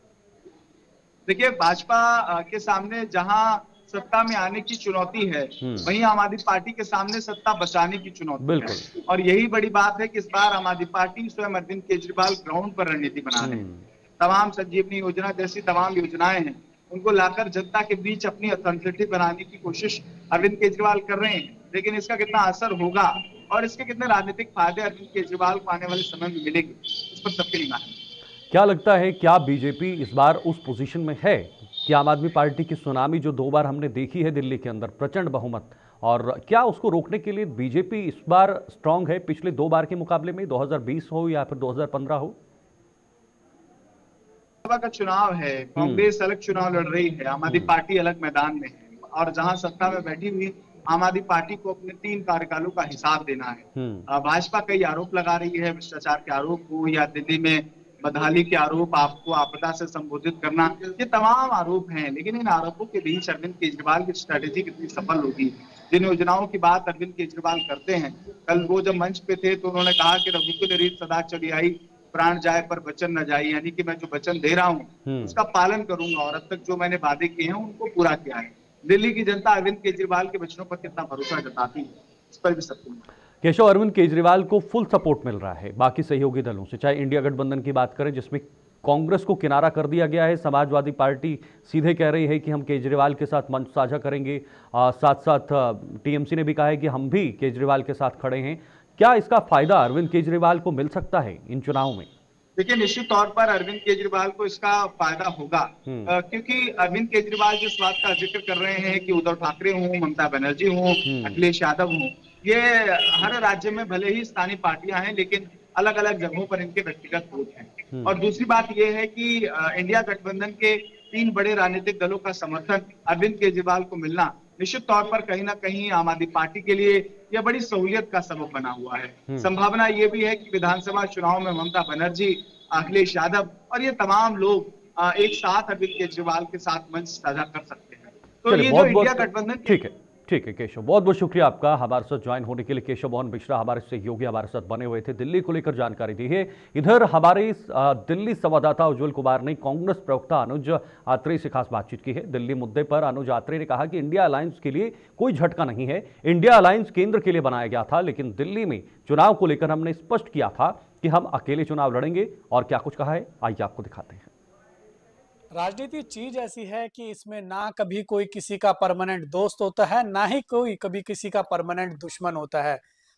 देखिए, भाजपा के सामने जहां सत्ता में आने की चुनौती है, वहीं आम आदमी पार्टी के सामने सत्ता बचाने की चुनौती है। और यही बड़ी बात है कि इस बार आम आदमी पार्टी स्वयं अरविंद केजरीवाल ग्राउंड पर रणनीति बना रहे हैं। तमाम संजीवनी योजना जैसी तमाम योजनाएं हैं, उनको लाकर जनता के बीच अपनी अथेंटिसिटी बनाने की कोशिश अरविंद केजरीवाल कर रहे हैं। लेकिन इसका कितना असर होगा और इसके कितने राजनीतिक फायदे अरविंद केजरीवाल को आने वाले समय में मिलेंगे, इस पर सबकी निगाह है। क्या लगता है, क्या बीजेपी इस बार उस पोजीशन में है कि आम आदमी पार्टी की सुनामी जो 2 बार हमने देखी है दिल्ली के अंदर, प्रचंड बहुमत, और क्या उसको रोकने के लिए बीजेपी इस बार स्ट्रांग है पिछले 2 बार के मुकाबले में, 2020 हो या फिर 2015 हो? का चुनाव है, कांग्रेस अलग चुनाव लड़ रही है, आम आदमी पार्टी अलग मैदान में है, और जहां सत्ता में बैठी हुई आम आदमी पार्टी को अपने 3 कार्यकालों का हिसाब देना है। भाजपा कई आरोप लगा रही है, भ्रष्टाचार के आरोप हो या दिल्ली में बदहाली के आरोप, आपको आपदा से संबोधित करना, ये तमाम आरोप हैं। लेकिन इन आरोपों के बीच अरविंद केजरीवाल की स्ट्रेटेजी कितनी सफल होगी। जिन योजनाओं की बात अरविंद केजरीवाल करते हैं, कल वो जब मंच पे थे तो उन्होंने कहा कि रघुकुल रीत सदा चली आई, प्राण जाए पर वचन न जाए, यानी कि मैं जो वचन दे रहा हूँ उसका पालन करूंगा, और अब तक जो मैंने वादे किए हैं उनको पूरा किया है। दिल्ली की जनता अरविंद केजरीवाल के वचनों पर कितना भरोसा जताती है, इस पर भी सबको। केशव, अरविंद केजरीवाल को फुल सपोर्ट मिल रहा है बाकी सहयोगी दलों से, चाहे इंडिया गठबंधन की बात करें जिसमें कांग्रेस को किनारा कर दिया गया है, समाजवादी पार्टी सीधे कह रही है कि हम केजरीवाल के साथ मंच साझा करेंगे, साथ साथ टीएमसी ने भी कहा है कि हम भी केजरीवाल के साथ खड़े हैं। क्या इसका फायदा अरविंद केजरीवाल को मिल सकता है इन चुनावों में? देखिए, निश्चित तौर पर अरविंद केजरीवाल को इसका फायदा होगा, क्योंकि अरविंद केजरीवाल जिस बात का जिक्र कर रहे हैं कि उद्धव ठाकरे हों, ममता बनर्जी हों, अखिलेश यादव हों, ये हर राज्य में भले ही स्थानीय पार्टियां हैं लेकिन अलग अलग जगहों पर इनके व्यक्तिगत वोट हैं। और दूसरी बात यह है कि इंडिया गठबंधन के 3 बड़े राजनीतिक दलों का समर्थन अरविंद केजरीवाल को मिलना निश्चित तौर पर कहीं ना कहीं आम आदमी पार्टी के लिए यह बड़ी सहूलियत का सबब बना हुआ है। संभावना ये भी है कि विधानसभा चुनाव में ममता बनर्जी, अखिलेश यादव और ये तमाम लोग एक साथ अरविंद केजरीवाल के साथ मंच साझा कर सकते हैं। तो ये जो इंडिया गठबंधन, ठीक है केशव, बहुत बहुत शुक्रिया आपका हमारे साथ ज्वाइन होने के लिए। केशव मोहन मिश्रा हमारे सहयोगी हमारे साथ बने हुए थे, दिल्ली को लेकर जानकारी दी है। इधर हमारे दिल्ली संवाददाता उज्जवल कुमार ने कांग्रेस प्रवक्ता अनुज आत्रेय से खास बातचीत की है। दिल्ली मुद्दे पर अनुज आत्रेय ने कहा कि इंडिया अलायंस के लिए कोई झटका नहीं है, इंडिया अलायंस केंद्र के लिए बनाया गया था, लेकिन दिल्ली में चुनाव को लेकर हमने स्पष्ट किया था कि हम अकेले चुनाव लड़ेंगे। और क्या कुछ कहा है आइए आपको दिखाते हैं। राजनीति चीज ऐसी है कि इसमें ना कभी कोई किसी का परमानेंट दोस्त होता है, ना ही कोई कभी किसी का परमानेंट दुश्मन होता है।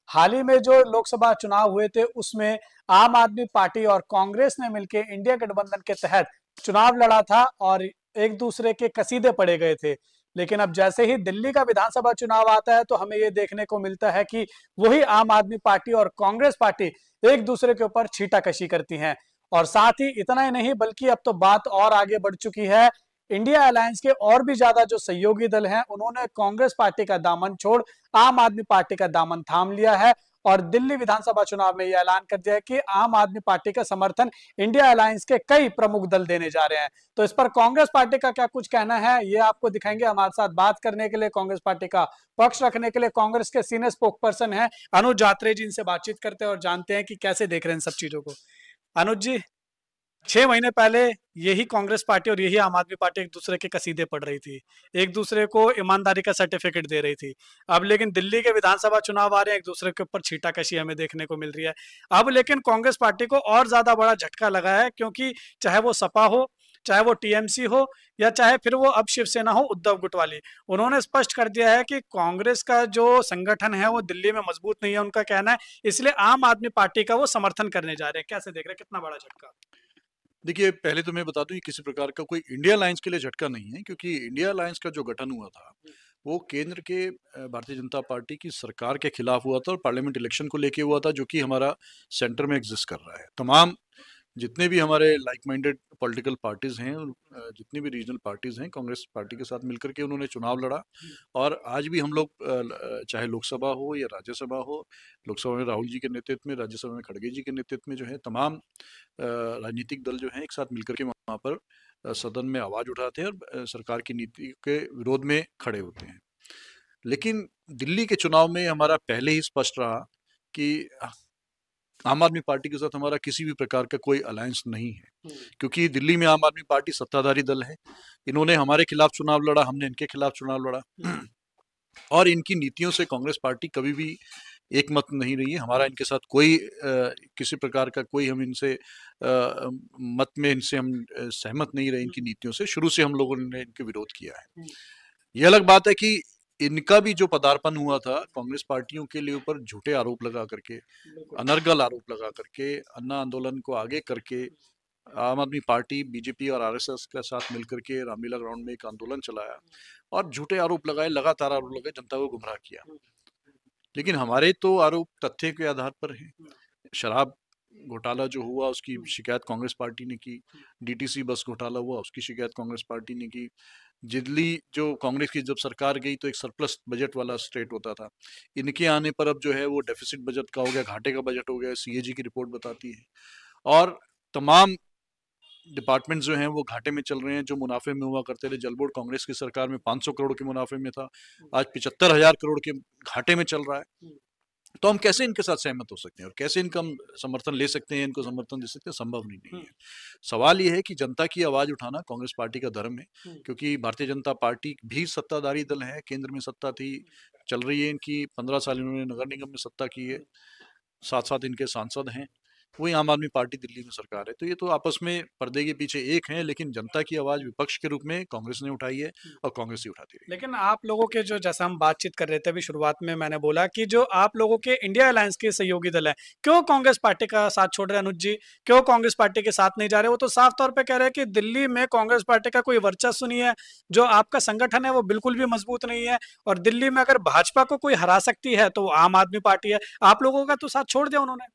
हाल ही में जो लोकसभा चुनाव हुए थे उसमें आम आदमी पार्टी और कांग्रेस ने मिलकर इंडिया गठबंधन के तहत चुनाव लड़ा था और एक दूसरे के कसीदे पड़े गए थे। लेकिन अब जैसे ही दिल्ली का विधानसभा चुनाव आता है तो हमें ये देखने को मिलता है कि वही आम आदमी पार्टी और कांग्रेस पार्टी एक दूसरे के ऊपर छींटाकशी करती हैं। और साथ ही इतना ही नहीं बल्कि अब तो बात और आगे बढ़ चुकी है। इंडिया अलायंस के और भी ज्यादा जो सहयोगी दल हैं उन्होंने कांग्रेस पार्टी का दामन छोड़ आम आदमी पार्टी का दामन थाम लिया है और दिल्ली विधानसभा चुनाव में यह ऐलान कर दिया है कि आम आदमी पार्टी का समर्थन इंडिया अलायंस के कई प्रमुख दल देने जा रहे हैं। तो इस पर कांग्रेस पार्टी का क्या कुछ कहना है ये आपको दिखाएंगे। हमारे साथ बात करने के लिए, कांग्रेस पार्टी का पक्ष रखने के लिए कांग्रेस के सीनियर स्पोक्सपर्सन है अनुज आत्रेय जी। इनसे बातचीत करते हैं और जानते हैं कि कैसे देख रहे हैं इन सब चीजों को। अनुज जी, 6 महीने पहले यही कांग्रेस पार्टी और यही आम आदमी पार्टी एक दूसरे के कसीदे पड़ रही थी, एक दूसरे को ईमानदारी का सर्टिफिकेट दे रही थी। अब लेकिन दिल्ली के विधानसभा चुनाव आ रहे हैं, एक दूसरे के ऊपर छींटाकशी हमें देखने को मिल रही है। अब लेकिन कांग्रेस पार्टी को और ज्यादा बड़ा झटका लगा है, क्योंकि चाहे वो सपा हो, चाहे वो टीएमसी हो, या चाहे फिर वो अब शिवसेना हो उद्धव गुट वाली, उन्होंने स्पष्ट कर दिया है कि कांग्रेस का जो संगठन है वो दिल्ली में मजबूत नहीं है, उनका कहना है। इसलिए आम आदमी पार्टी का वो समर्थन करने जा रहे हैं। कैसे देख रहे हैं, कितना बड़ा झटका? देखिए, पहले तो मैं बता दूं, ये किसी प्रकार का कोई इंडिया अलायंस के लिए झटका नहीं है, क्योंकि इंडिया अलायंस का जो गठन हुआ था वो केंद्र के भारतीय जनता पार्टी की सरकार के खिलाफ हुआ था और पार्लियामेंट इलेक्शन को लेके हुआ था, जो कि हमारा सेंटर में एग्जिस्ट कर रहा है। तमाम जितने भी हमारे लाइक माइंडेड पॉलिटिकल पार्टीज हैं, जितनी भी रीजनल पार्टीज हैं, कांग्रेस पार्टी के साथ मिलकर के उन्होंने चुनाव लड़ा। और आज भी हम लोग चाहे लोकसभा हो या राज्यसभा हो, लोकसभा में राहुल जी के नेतृत्व में, राज्यसभा में खड़गे जी के नेतृत्व में जो है तमाम राजनीतिक दल जो हैं एक साथ मिलकर के वहाँ पर सदन में आवाज उठाते हैं और सरकार की नीति के विरोध में खड़े होते हैं। लेकिन दिल्ली के चुनाव में हमारा पहले ही स्पष्ट रहा कि आम आदमी पार्टी के साथ हमारा किसी भी प्रकार का कोई अलायंस नहीं है, क्योंकि दिल्ली में आम आदमी पार्टी सत्ताधारी दल है। इन्होंने हमारे खिलाफ चुनाव लड़ा, हमने इनके खिलाफ चुनाव लड़ा और इनकी नीतियों से कांग्रेस पार्टी कभी भी एक मत नहीं रही है। हमारा इनके साथ कोई किसी प्रकार का कोई हम इनसे मत में इनसे हम सहमत नहीं रहे। इनकी नीतियों से शुरू से हम लोगों ने इनके विरोध किया है। यह अलग बात है कि इनका भी जो पदार्पण हुआ था कांग्रेस पार्टियों के लिए ऊपर झूठे आरोप लगा करके, अनर्गल आरोप लगा करके, अन्ना आंदोलन को आगे करके आम आदमी पार्टी बीजेपी और आरएसएस के साथ मिलकर के रामलीला ग्राउंड में एक आंदोलन चलाया और झूठे आरोप लगाए, लगातार आरोप लगाए, जनता को गुमराह किया। लेकिन हमारे तो आरोप तथ्य के आधार पर है। शराब घोटाला जो हुआ उसकी शिकायत कांग्रेस पार्टी ने की, डीटीसी बस घोटाला हुआ उसकी शिकायत कांग्रेस पार्टी ने की, दिल्ली जो कांग्रेस की जब सरकार गई तो एक सरप्लस बजट वाला स्टेट होता था, इनके आने पर अब जो है वो डेफिसिट बजट का हो गया, घाटे का बजट हो गया, सीएजी की रिपोर्ट बताती है। और तमाम डिपार्टमेंट जो हैं वो घाटे में चल रहे हैं। जो मुनाफे में हुआ करते थे, जल बोर्ड कांग्रेस की सरकार में 500 करोड़ के मुनाफे में था, आज 75,000 करोड़ के घाटे में चल रहा है। तो हम कैसे इनके साथ सहमत हो सकते हैं और कैसे इनका हम समर्थन ले सकते हैं, इनको समर्थन दे सकते हैं? संभव नहीं है। सवाल ये है कि जनता की आवाज उठाना कांग्रेस पार्टी का धर्म है, क्योंकि भारतीय जनता पार्टी भी सत्ताधारी दल है, केंद्र में सत्ता थी, चल रही है इनकी, 15 साल इन्होंने नगर निगम में सत्ता की है, साथ साथ इनके सांसद हैं, वही आम आदमी पार्टी दिल्ली में सरकार है। तो ये तो आपस में पर्दे के पीछे एक हैं, लेकिन जनता की आवाज विपक्ष के रूप में कांग्रेस ने उठाई है और कांग्रेस ही उठाती है। लेकिन आप लोगों के जो, जैसा हम बातचीत कर रहे थे अभी शुरुआत में, मैंने बोला कि जो आप लोगों के इंडिया अलायंस के सहयोगी दल है, क्यों कांग्रेस पार्टी का साथ छोड़ रहे हैं अनुज जी? क्यों कांग्रेस पार्टी के साथ नहीं जा रहे? वो तो साफ तौर पर कह रहे हैं कि दिल्ली में कांग्रेस पार्टी का कोई वर्चस्व नहीं है, जो आपका संगठन है वो बिल्कुल भी मजबूत नहीं है, और दिल्ली में अगर भाजपा को कोई हरा सकती है तो आम आदमी पार्टी है। आप लोगों का तो साथ छोड़ दिया उन्होंने।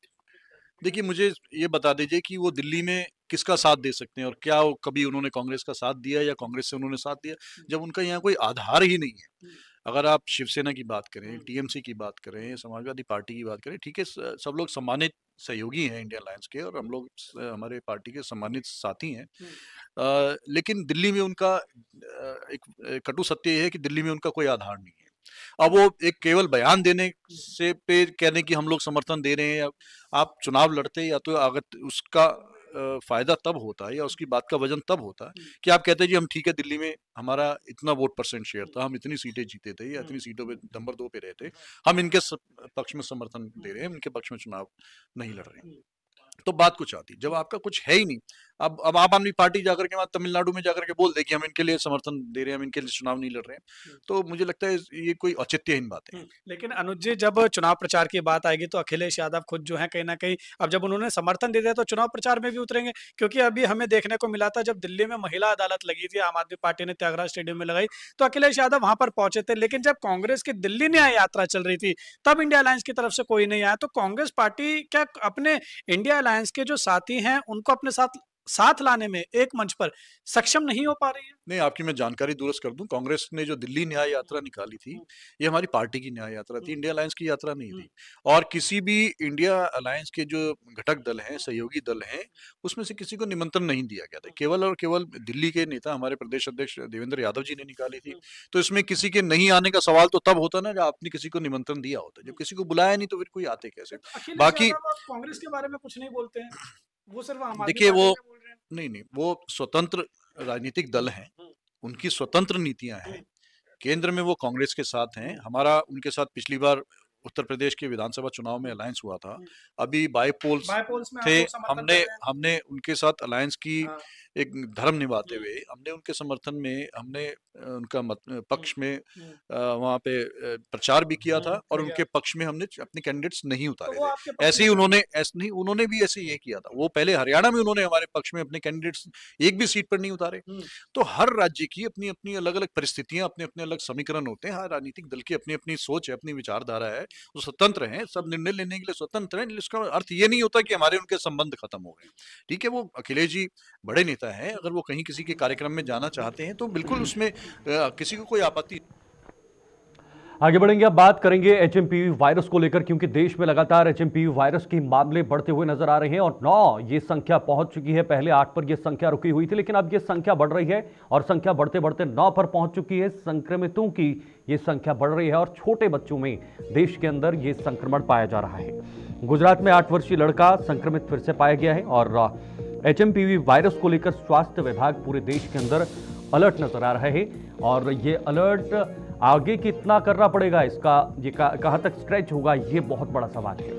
देखिए, मुझे ये बता दीजिए कि वो दिल्ली में किसका साथ दे सकते हैं और क्या कभी उन्होंने कांग्रेस का साथ दिया या कांग्रेस से उन्होंने साथ दिया, जब उनका यहाँ कोई आधार ही नहीं है। अगर आप शिवसेना की बात करें, टीएमसी की बात करें, समाजवादी पार्टी की बात करें, ठीक है, सब लोग सम्मानित सहयोगी हैं इंडिया अलायंस के और हम लोग हमारे पार्टी के सम्मानित साथी हैं। लेकिन दिल्ली में उनका एक कटु सत्य है कि दिल्ली में उनका कोई आधार नहीं है। अब वो एक केवल बयान देने से पे कहने की हम लोग समर्थन दे रहे हैं, आप चुनाव लड़ते या तो अगर उसका फायदा तब होता है या उसकी बात का वजन तब होता है कि आप कहते हैं जी हम ठीक है, दिल्ली में हमारा इतना वोट परसेंट शेयर था, हम इतनी सीटें जीते थे या इतनी सीटों पे नंबर 2 पे रहे थे, हम इनके पक्ष में समर्थन दे रहे हैं, इनके पक्ष में चुनाव नहीं लड़ रहे हैं। तो बात कुछ आती, जब आपका कुछ है ही नहीं, अब आप आदमी पार्टी जाकर के वहां तमिलनाडु में जाकर के बोल दे कि हम इनके लिए समर्थन दे रहे हैं, हम इनके लिए चुनाव नहीं लड़ रहे हैं, तो मुझे लगता है ये कोई औचित्यहीन बात है। लेकिन अनुज जी, जब चुनाव प्रचार की बात आएगी तो अखिलेश यादव खुद जो है कहीं ना कहीं अब जब उन्होंने समर्थन दे दिया तो चुनाव प्रचार में भी उतरेंगे, क्योंकि अभी हमें देखने को मिला था जब दिल्ली में महिला अदालत लगी थी, आम आदमी पार्टी ने त्यागराज स्टेडियम में लगाई, तो अखिलेश यादव वहां पर पहुंचे थे, लेकिन जब कांग्रेस की दिल्ली न्याय यात्रा चल रही थी तब इंडिया अलायंस की तरफ से कोई नहीं आया। तो कांग्रेस पार्टी क्या अपने इंडिया अलायंस के जो साथी हैं उनको अपने साथ लाने में एक मंच पर सक्षम नहीं हो पा रही है? नहीं, आपकी मैं जानकारी दुरुस्त कर दूं, कांग्रेस ने जो दिल्ली न्याय यात्रा निकाली थी, ये हमारी पार्टी की न्याय यात्रा थी, इंडिया अलायंस की यात्रा नहीं थी। और किसी भी इंडिया अलायंस के जो घटक दल हैं, सहयोगी दल हैं, उसमें से किसी को निमंत्रण नहीं दिया गया था। केवल और केवल दिल्ली के नेता हमारे प्रदेश अध्यक्ष देवेंद्र यादव जी ने निकाली थी। तो इसमें किसी के नहीं आने का सवाल तो तब होता ना जब आपने किसी को निमंत्रण दिया होता, जब किसी को बुलाया नहीं तो फिर कोई आते कैसे। बाकी कांग्रेस के बारे में कुछ नहीं बोलते हैं, वो सिर्फ देखिए, वो नहीं, वो स्वतंत्र राजनीतिक दल हैं, उनकी स्वतंत्र नीतियां हैं, केंद्र में वो कांग्रेस के साथ हैं, हमारा उनके साथ पिछली बार उत्तर प्रदेश के विधानसभा चुनाव में अलायंस हुआ था, अभी बाईपोल्स थे, हमने उनके साथ अलायंस की एक धर्म निभाते हुए हमने उनके समर्थन में, हमने उनका पक्ष में वहां पे प्रचार भी किया था और उनके पक्ष में हमने अपने कैंडिडेट्स नहीं उतारे थे। ऐसे ही उन्होंने भी ऐसे ये किया था। वो पहले हरियाणा में उन्होंने हमारे पक्ष में अपने कैंडिडेट्स एक भी सीट पर नहीं उतारे। तो हर राज्य की अपनी अपनी अलग अलग परिस्थितियां, अपने अपने अलग समीकरण होते हैं, हर राजनीतिक दल की अपनी अपनी सोच है, अपनी विचारधारा है, वो स्वतंत्र है, सब निर्णय लेने के लिए स्वतंत्र है। इसका अर्थ ये नहीं होता कि हमारे उनके संबंध खत्म हो गए। ठीक है, वो अखिलेश जी बड़े नेता है, अगर वो कहीं किसी के कार्यक्रम में जाना चाहते हैं तो बिल्कुल उसमें किसी को कोई आपत्ति। आगे बढ़ेंगे, अब बात करेंगे एचएमपीवी वायरस को लेकर, क्योंकि देश में लगातार एचएमपीवी वायरस के मामले बढ़ते हुए नजर आ रहे हैं और 9 ये संख्या पहुंच चुकी है। पहले 8 पर यह संख्या रुकी हुई थी, लेकिन अब यह संख्या बढ़ रही है और संख्या बढ़ते बढ़ते 9 पर पहुंच चुकी है। संक्रमितों की ये संख्या बढ़ रही है और छोटे बच्चों में देश के अंदर ये संक्रमण पाया जा रहा है। गुजरात में 8 वर्षीय लड़का संक्रमित फिर से पाया गया है और एचएमपीवी वायरस को लेकर स्वास्थ्य विभाग पूरे देश के अंदर अलर्ट नजर आ रहा है और ये अलर्ट आगे कितना करना पड़ेगा, इसका ये कहां तक स्ट्रेच होगा, ये बहुत बड़ा सवाल है।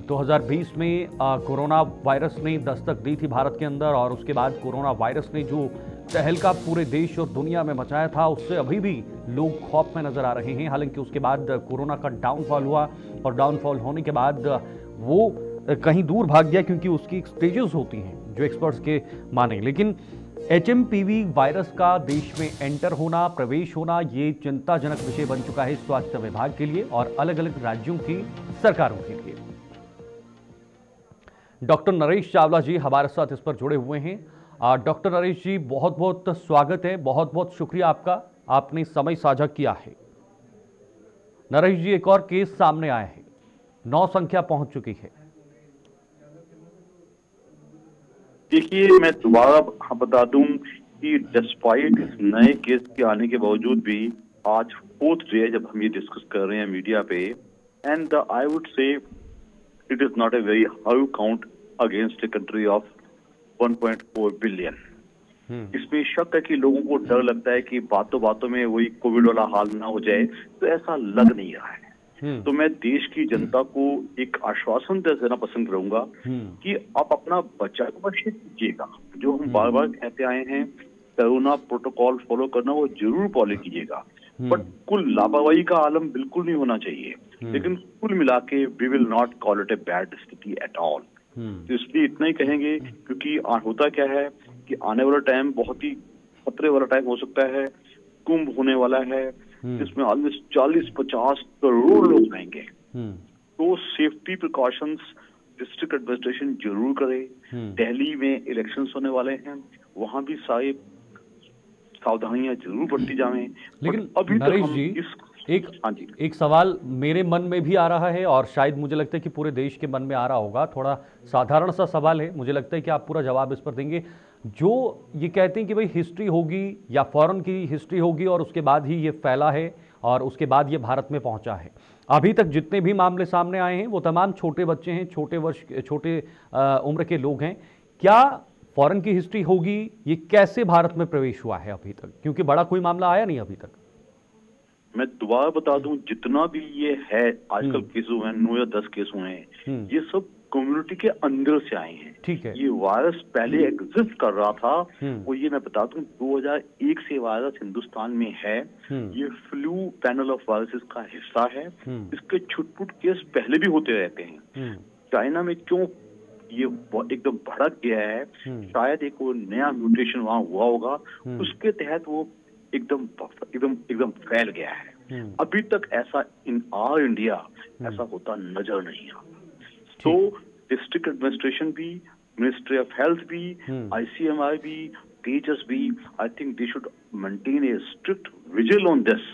2020 में कोरोना वायरस ने दस्तक दी थी भारत के अंदर और उसके बाद कोरोना वायरस ने जो तहलका पूरे देश और दुनिया में मचाया था, उससे अभी भी लोग खौफ में नजर आ रहे हैं। हालांकि उसके बाद कोरोना का डाउनफॉल हुआ और डाउनफॉल होने के बाद वो कहीं दूर भाग गया, क्योंकि उसकी स्टेजेस होती हैं जो एक्सपर्ट्स के माने। लेकिन एचएमपीवी वायरस का देश में एंटर होना, प्रवेश होना, ये चिंताजनक विषय बन चुका है स्वास्थ्य विभाग के लिए और अलग अलग राज्यों की सरकारों के लिए। डॉक्टर नरेश चावला जी हमारे साथ इस पर जुड़े हुए हैं। डॉक्टर नरेश जी, बहुत बहुत स्वागत है, बहुत बहुत शुक्रिया आपका, आपने समय साझा किया है। नरेश जी, एक और केस सामने आया है, 9 संख्या पहुंच चुकी है। देखिए, मैं दोबारा बता दूं कि डिस्पाइट इस नए केस के आने के बावजूद भी आज 4th डे है जब हम ये डिस्कस कर रहे हैं मीडिया पे, and I would say it is not a very high count against a country of 1.4 billion. इसमें शक है कि लोगों को डर लगता है कि बातों बातों में वही कोविड वाला हाल ना हो जाए, तो ऐसा लग नहीं रहा है। तो मैं देश की जनता को एक आश्वासन देना पसंद करूंगा कि आप अपना बचाव अवश्य कीजिएगा। जो हम बार बार कहते आए हैं, कोरोना प्रोटोकॉल फॉलो करना, वो जरूर फॉलो कीजिएगा, बट कुल लापरवाही का आलम बिल्कुल नहीं होना चाहिए। लेकिन कुल मिला के we will not call it a bad स्थिति एट ऑल। तो इसलिए इतना ही कहेंगे, क्योंकि होता क्या है कि आने वाला टाइम बहुत ही खतरे वाला टाइम हो सकता है। कुंभ होने वाला है जिसमें ऑलमोस्ट 40-50 करोड़ लोग आएंगे। तो सेफ्टी प्रिकॉशंस डिस्ट्रिक्ट एडमिनिस्ट्रेशन जरूर करे। दिल्ली में इलेक्शंस होने वाले हैं, वहां भी सारे सावधानियां जरूर बरती जाएं। लेकिन अभी नरेश जी, एक सवाल मेरे मन में भी आ रहा है और शायद मुझे लगता है कि पूरे देश के मन में आ रहा होगा। थोड़ा साधारण सा सवाल है, मुझे लगता है कि आप पूरा जवाब इस पर देंगे। जो ये कहते हैं कि भाई हिस्ट्री होगी या फॉरेन की हिस्ट्री होगी और उसके बाद ही ये फैला है और उसके बाद ये भारत में पहुंचा है। अभी तक जितने भी मामले सामने आए हैं वो तमाम छोटे बच्चे हैं, छोटे उम्र के लोग हैं। क्या फॉरेन की हिस्ट्री होगी, ये कैसे भारत में प्रवेश हुआ है अभी तक, क्योंकि बड़ा कोई मामला आया नहीं अभी तक। मैं दोबारा बता दूं, जितना भी ये है आजकल केस हुए हैं, 9 या 10 केस हुए हैं, ये सब कम्युनिटी के अंदर से आए हैं। ठीक है। ये वायरस पहले एग्जिस्ट कर रहा था, और ये मैं बता दूं 2001 से वायरस हिंदुस्तान में है। ये फ्लू पैनल ऑफ वायरसेस का हिस्सा है। इसके छुटपुट केस पहले भी होते रहते हैं। चाइना में क्यों ये एकदम भड़क गया है, शायद एक वो नया म्यूटेशन वहां हुआ होगा, उसके तहत वो एकदम फैल गया है। अभी तक ऐसा इन आवर इंडिया ऐसा होता नजर नहीं आ। तो डिस्ट्रिक्ट एडमिनिस्ट्रेशन भी, मिनिस्ट्री ऑफ हेल्थ भी, ICMR भी, टीचर्स भी, I think they should maintain A strict vigil on this.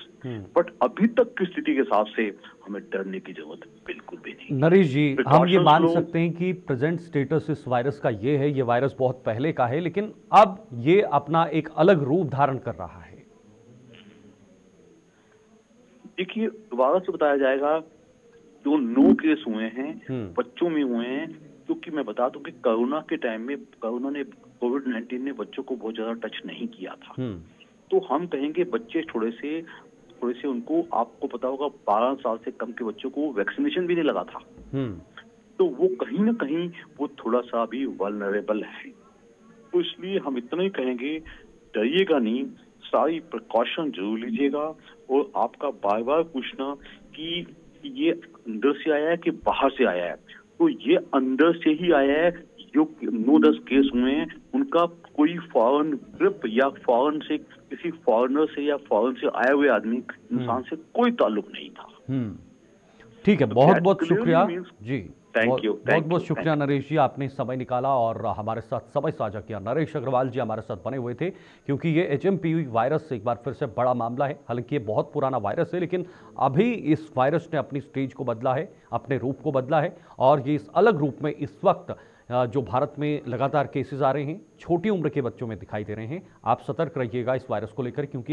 But अभी तक की स्थिति के हिसाब से हमें डरने की जरूरत बिल्कुल भी नहीं। नरेश जी, हम ये मान सकते हैं कि प्रेजेंट स्टेटस इस वायरस का ये है, ये वायरस बहुत पहले का है, लेकिन अब ये अपना एक अलग रूप धारण कर रहा है। देखिए, दोबारा से बताया जाएगा, जो 9 केस हुए हैं बच्चों में हुए हैं, क्योंकि मैं बता दूं कि कोरोना के टाइम में कोविड-19 ने बच्चों को बहुत ज्यादा टच नहीं किया था। तो हम कहेंगे बच्चे थोड़े से उनको, आपको पता होगा 12 साल से कम के बच्चों को वैक्सीनेशन भी नहीं लगा था। तो वो कहीं ना कहीं वो थोड़ा सा भी वल्नरेबल है। तो इसलिए हम इतना ही कहेंगे, डरिएगा नहीं, सारी प्रिकॉशन जरूर लीजिएगा, और आपका बार बार पूछना कि ये अंदर से आया है कि बाहर से आया है। तो ये अंदर से ही आया है। जो 9-10 केस हुए हैं, उनका कोई फॉरेन ग्रिप या फॉरेन से किसी फॉरेनर से या फॉरेन से आए हुए आदमी इंसान से कोई ताल्लुक नहीं था। ठीक है, बहुत बहुत शुक्रिया जी। थैंक यू, बहुत बहुत शुक्रिया नरेश जी, आपने समय निकाला और हमारे साथ समय साझा किया। नरेश अग्रवाल जी हमारे साथ बने हुए थे, क्योंकि ये HMPV वायरस एक बार फिर से बड़ा मामला है। हालांकि ये बहुत पुराना वायरस है, लेकिन अभी इस वायरस ने अपनी स्टेज को बदला है, अपने रूप को बदला है, और ये इस अलग रूप में इस वक्त जो भारत में लगातार केसेस आ रहे हैं, छोटी उम्र के बच्चों में दिखाई दे रहे हैं। आप सतर्क रहिएगा इस वायरस को लेकर, क्योंकि